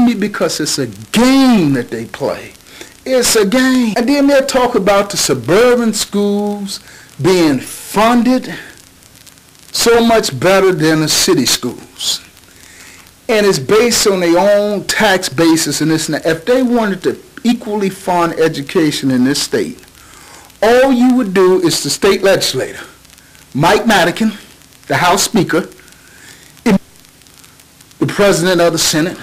me? Because it's a game that they play. It's a game. And then they'll talk about the suburban schools being funded so much better than the city schools. And it's based on their own tax basis and this and that. If they wanted to equally fund education in this state, all you would do is the state legislator, Mike Madigan, the House Speaker, the President of the Senate,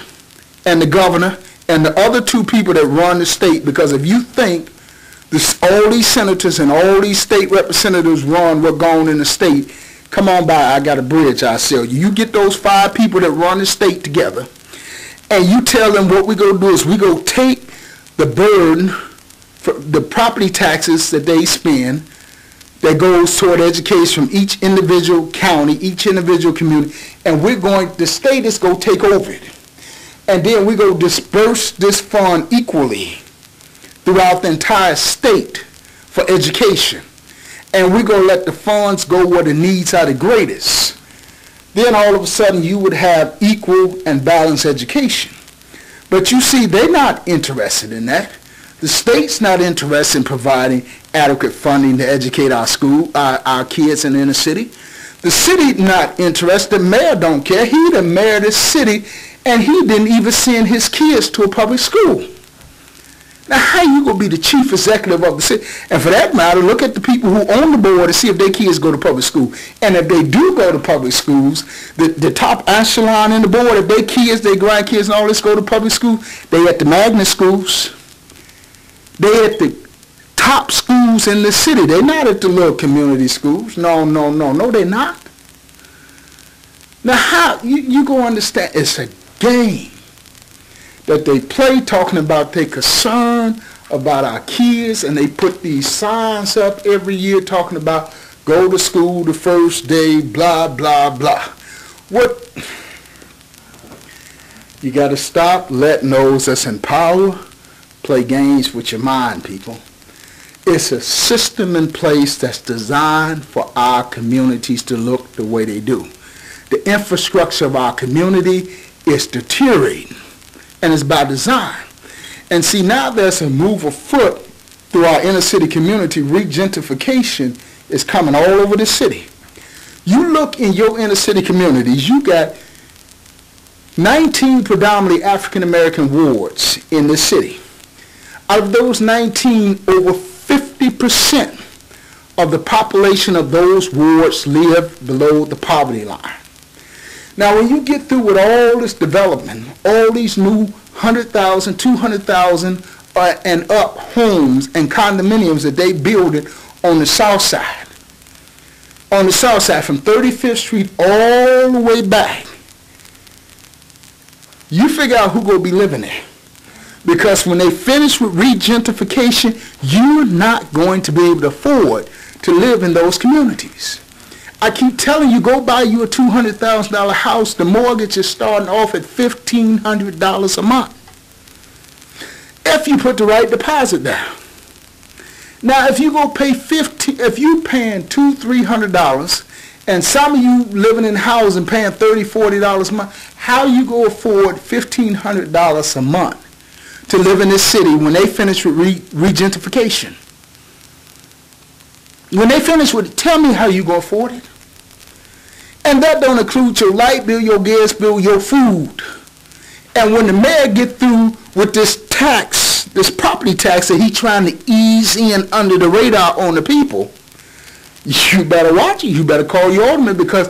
and the Governor, and the other two people that run the state. Because if you think all these senators and all these state representatives run what going in the state, come on by, I got a bridge I'll sell you. You get those 5 people that run the state together, and you tell them what we're going to do is we're going to take the burden for the property taxes that they spend that goes toward education from each individual county, each individual community, and the state is going to take over it. And then we're going to disperse this fund equally throughout the entire state for education. And we're going to let the funds go where the needs are the greatest. Then all of a sudden you would have equal and balanced education. But you see, they're not interested in that. The state's not interested in providing adequate funding to educate our kids in the inner city. The city not interested. The mayor don't care. He the mayor of this city, and he didn't even send his kids to a public school. Now, how you going to be the chief executive of the city? And for that matter, look at the people who own the board to see if their kids go to public school. And if they do go to public schools, the top echelon in the board, if their kids, their grandkids and all this go to public school, they at the magnet schools. They at the top schools in the city. They're not at the little community schools. No, they're not. Now, how you go understand? It's a game that they play, talking about their concern about our kids, and they put these signs up every year talking about go to school the first day, blah, blah, blah. What? You got to stop letting those that's in power play games with your mind, people. It's a system in place that's designed for our communities to look the way they do. The infrastructure of our community is deteriorating, and it's by design. And see, now there's a move afoot through our inner city community. Regentrification is coming all over the city. You look in your inner city communities, you got 19 predominantly African American wards in the city. Out of those 19, over 50% of the population of those wards live below the poverty line. Now, when you get through with all this development, all these new 100,000, 200,000 and up homes and condominiums that they building on the south side, from 35th Street all the way back, you figure out who's going to be living there. Because when they finish with regentrification, you're not going to be able to afford to live in those communities. I keep telling you, go buy you a $200,000 house. The mortgage is starting off at $1,500 a month if you put the right deposit down. Now, if you go pay if you paying $200-300, and some of you living in housing paying $30-40 a month, how you go afford $1,500 a month to live in this city when they finish with regentrification? When they finish with it, tell me how you go afford it. And that don't include your light bill, your gas bill, your food. And when the mayor get through with this tax, this property tax that he's trying to ease in under the radar on the people, you better watch it. You better call your alderman, because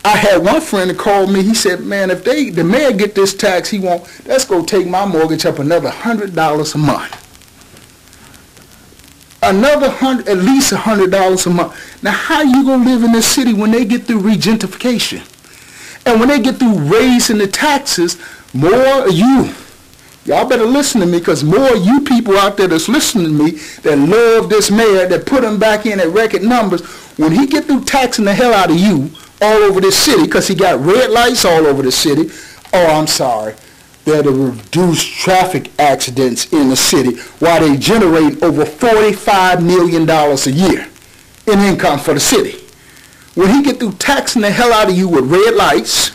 I had one friend that called me. He said, man, if the mayor get this tax, that's going to take my mortgage up another $100 a month. At least $100 a month. Now, how you going to live in this city when they get through regentrification? And when they get through raising the taxes, more of y'all better listen to me, because more of you people out there that's listening to me that love this mayor, that put him back in at record numbers, when he get through taxing the hell out of you all over this city, because he got red lights all over the city, I'm sorry, they're to reduce traffic accidents in the city while they generate over $45 million a year in income for the city. When he get through taxing the hell out of you with red lights,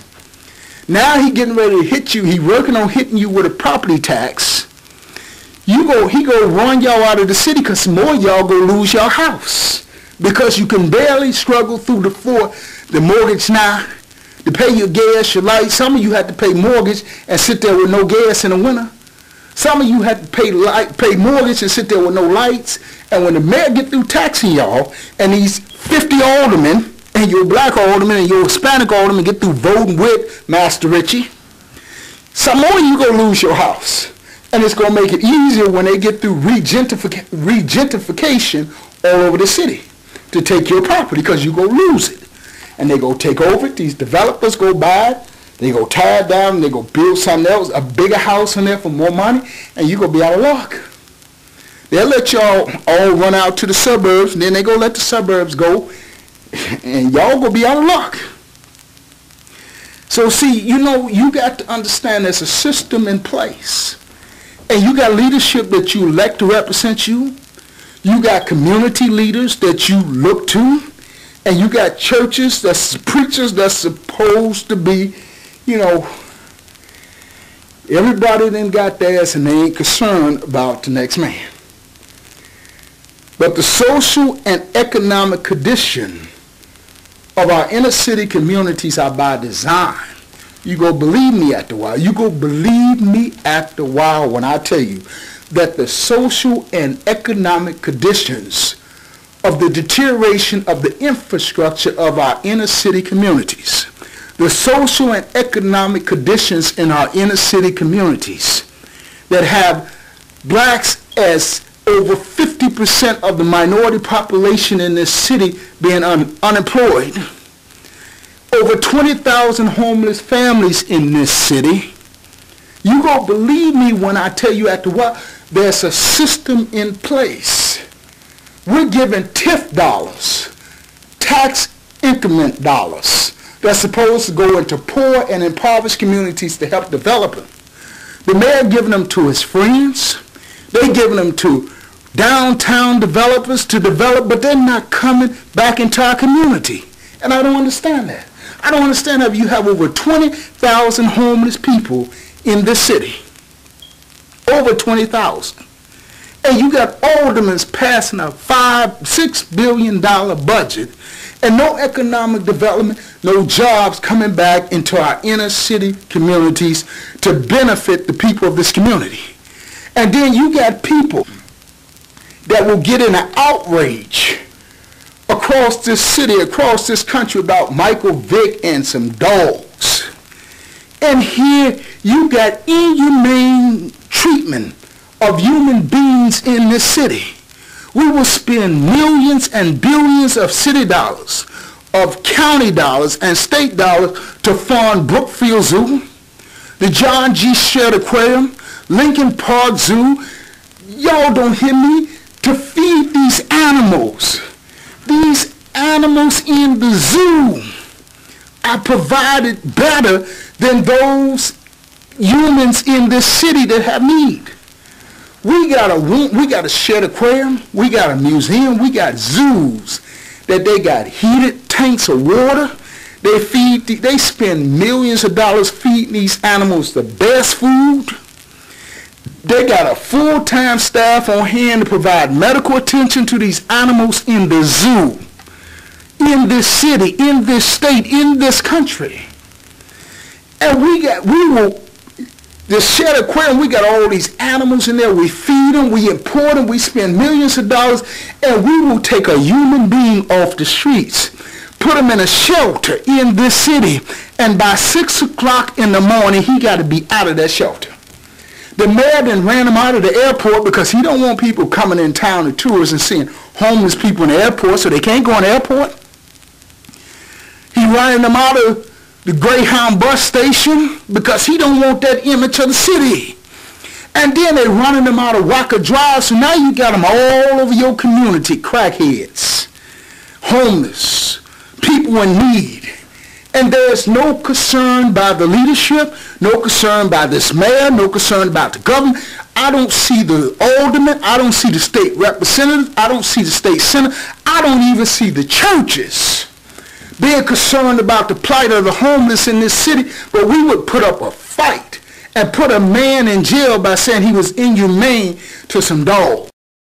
Now he getting ready to hit you. He working on hitting you with a property tax. He go run y'all out of the city because some more y'all go lose your house because you can barely struggle through the mortgage now to pay your gas, your light. Some of you had to pay mortgage and sit there with no gas in the winter. Some of you had to pay mortgage and sit there with no lights. And when the mayor get through taxing y'all, and these 50 aldermen, and your black aldermen and your Hispanic aldermen get through voting with Master Richie, some more you gonna lose your house. And it's gonna make it easier when they get through regentification all over the city to take your property because you gonna lose it. And they go take over it. These developers go buy it. They go tear it down, and they go build something else, a bigger house in there for more money, and you're going to be out of luck. They'll let y'all all run out to the suburbs, and then they go let the suburbs go, and y'all going to be out of luck. So see, you got to understand there's a system in place. And you got leadership that you elect to represent you. You got community leaders that you look to. And you got churches, that's preachers that's supposed to be, everybody then got theirs and they ain't concerned about the next man. But the social and economic condition of our inner city communities are by design. You go believe me after a while. You go believe me after a while when I tell you that the social and economic conditions of the deterioration of the infrastructure of our inner city communities, the social and economic conditions in our inner city communities that have blacks as over 50% of the minority population in this city being unemployed, over 20,000 homeless families in this city. You gonna believe me when I tell you after what? There's a system in place. We're giving TIF dollars, tax increment dollars, that's supposed to go into poor and impoverished communities to help develop them. The mayor giving them to his friends. They giving them to downtown developers to develop, but they're not coming back into our community. And I don't understand that. I don't understand how you have over 20,000 homeless people in this city. Over 20,000. And you got aldermen passing a $6 billion budget and no economic development, no jobs coming back into our inner city communities to benefit the people of this community. And then you got people that will get in an outrage across this city, across this country about Michael Vick and some dogs. And here you got inhumane treatment of human beings in this city. We will spend millions and billions of city dollars, of county dollars and state dollars to fund Brookfield Zoo, the John G. Shedd Aquarium, Lincoln Park Zoo. Y'all don't hear me? To feed these animals. These animals in the zoo are provided better than those humans in this city that have need. We got a Shedd Aquarium, we got a museum, we got zoos that they got heated tanks of water. They spend millions of dollars feeding these animals the best food. They got a full-time staff on hand to provide medical attention to these animals in the zoo, in this city, in this state, in this country. And the Shedd Aquarium, we got all these animals in there. We feed them, we import them, we spend millions of dollars, and we will take a human being off the streets, put him in a shelter in this city, and by 6 o'clock in the morning, he got to be out of that shelter. The mayor then ran him out of the airport because he don't want people coming in town and tourists and seeing homeless people in the airport, so they can't go in the airport. He ran them out of the Greyhound bus station because he don't want that image of the city. And then they running them out of Walker Drive, so now you got them all over your community, crackheads, homeless, people in need. And there's no concern by the leadership, no concern by this mayor, no concern about the government. I don't see the aldermen, I don't see the state representatives, I don't see the state senator, I don't even see the churches being concerned about the plight of the homeless in this city, but we would put up a fight and put a man in jail by saying he was inhumane to some dogs.